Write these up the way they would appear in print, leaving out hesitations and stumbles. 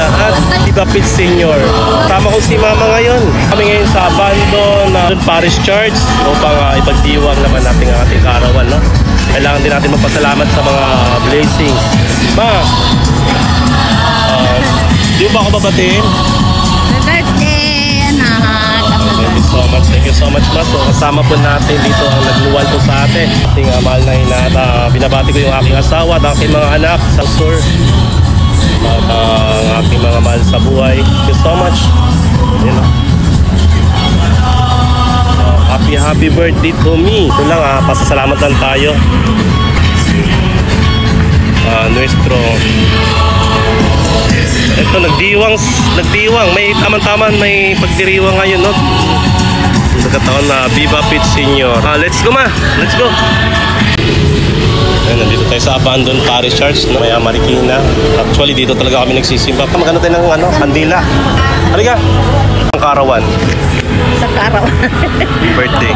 lahat. Viva Pete Senior. Tama ko si Mama ngayon. Kami ngayon sa Abandon Parish Church upang ipagdiwang naman natin ang ating kaarawan. No? Kailangan din natin magpasalamat sa mga blessings. Ma, di ba ako babatiin? Birthday, anak. Thank you so much, Ma. So, kasama po natin dito ang nagluwal po sa atin. Ating mahal na hinata. Binabati ko yung aking asawa at aking mga anak sa sur. At ang aking mga mahal sa buhay. Thank you so much. You know. Happy birthday to me. Ito lang pasasalamat lang tayo. Nuestro ito nagdiwang may taman-taman may pagdiriwang ngayon, no? Nagkataon na Viva Pete Senior. Let's go, Ma, let's go. Ayan, nandito tayo sa Abandon Parish Church na may Marikina. Actually dito talaga kami nagsisimba. Maganda tayo ng kandila. Halika ang kaarawan Sa kaarawan. birthday.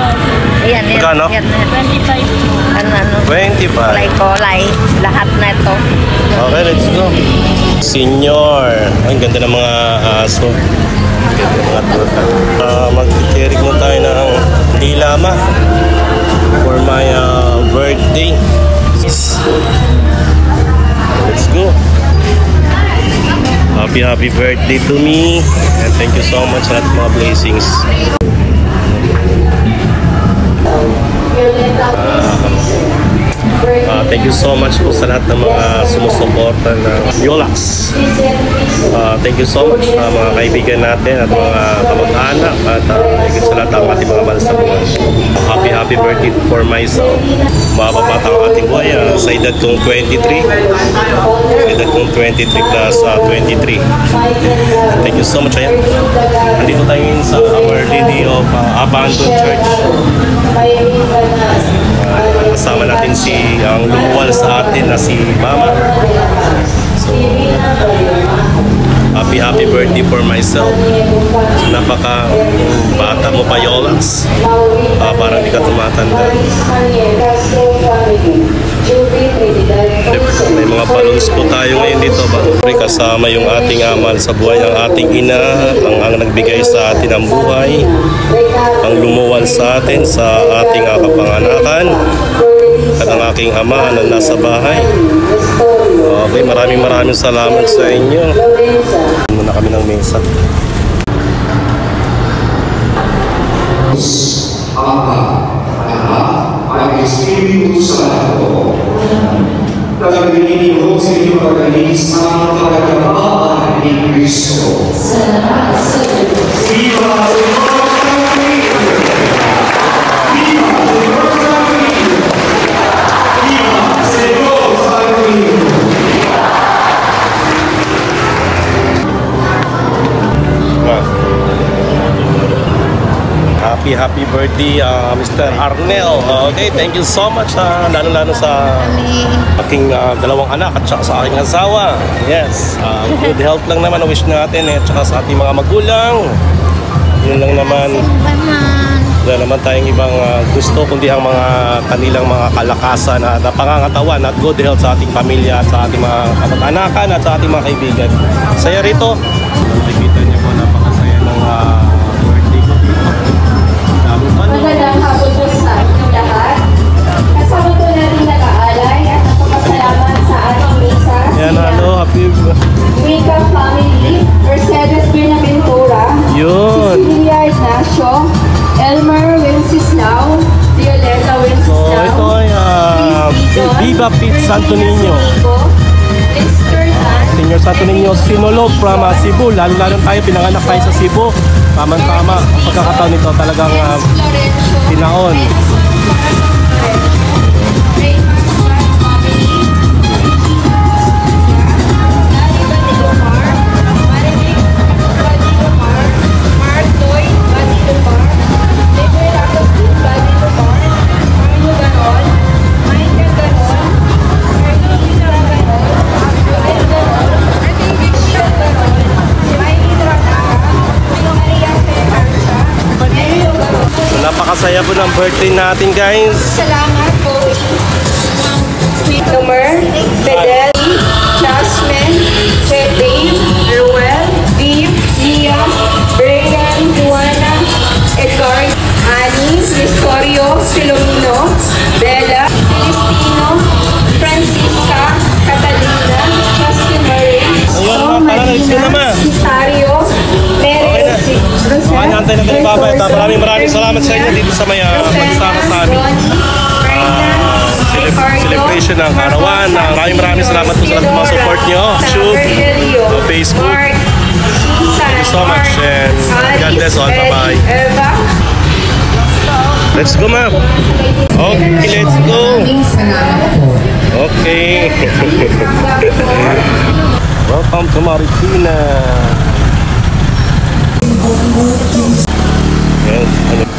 Ayan, magkano? 25. Ano? 25. Kulay-kulay. Lahat na ito. Okay, let's go. Senior. Ang ganda ng mga aso. Ganda ng mga tuta. Mag-carry mo tayo ng dilama for my birthday. Let's go. Happy birthday to me. And thank you so much sa lahat mga blessings. Thank you so much po sa lahat ng mga sumusuporta ng Yolax. Thank you so much sa mga kaibigan natin at mga kamag-anak at higit sa lahat ang ating mga mahal sa buhay. Happy birthday for myself. Mababata ang ating buhay sa edad kong 23. Sa edad kong 23 plus 23. Thank you so much. Ayan. Nandito tayo sa Our Lady of Abandon Church. Kasama natin si ang lumuwal sa atin na si Mama. So, happy birthday for myself. Napaka bata mo pa, Yolax. Parang di ka tumatanda. May mga balloons po tayo ngayon dito. Kasama yung ating amal sa buhay, ang ating ina, ang nagbigay sa atin ng buhay, ang lumuwal sa atin sa ating kapanganakan, at ang aking ama na nasa bahay. Okay, maraming salamat sa inyo. Muna kami ng mesa. Ama, Anak, at Espiritu Santo. Nagagawin ko sa inyo pag-alis ang pagkakabaan ni Cristo. Salamat sa Diyos. Viva sa Diyos ng Cristo! Viva sa Diyos ng Cristo! Viva sa Diyos ng Cristo! Happy birthday, Mr. Arnel. Okay, thank you so much. Lalo sa aking dalawang anak at saka sa aking asawa. Yes, good health lang naman ang wish natin at saka sa ating mga magulang. Yun lang naman. Wala naman tayong ibang gusto kundi ang mga kanilang mga kalakasan at pangangatawan at good health sa ating pamilya at sa ating mga kamag-anakan at sa ating mga kaibigan. Saya rito. Nakikita niyo po, napakasaya ng birthday ko dito. Magandang hapon po sa ating lahat. Kasama po natin nag-aalay at napapasalamat sa ating misa. Yan, hello, happy Wika family, Mercedes Benaventura, Cecilia Ignacio, Elmer Wenceslao, Violeta Wenceslao, so ito ay Viva Pete Santo Niño, Senior Santo Niño Sinulog from Cebu. Lalo tayo, pinanganak tayo sa Cebu. Tama-tama ang pagkakataon nito, talagang tinaon. Napakasaya po ng birthday natin, guys. Salamat po. Sweet Nomer, Fidel, Jasmine, Dave, Ruel, celebration ng Karawan. Maraming salamat po sa lahat ng mga support nyo. YouTube, Facebook. Thank you so much and God bless all. Bye-bye. Let's go, ma'am. Okay, let's go. Okay. Welcome to Marikina. Yes.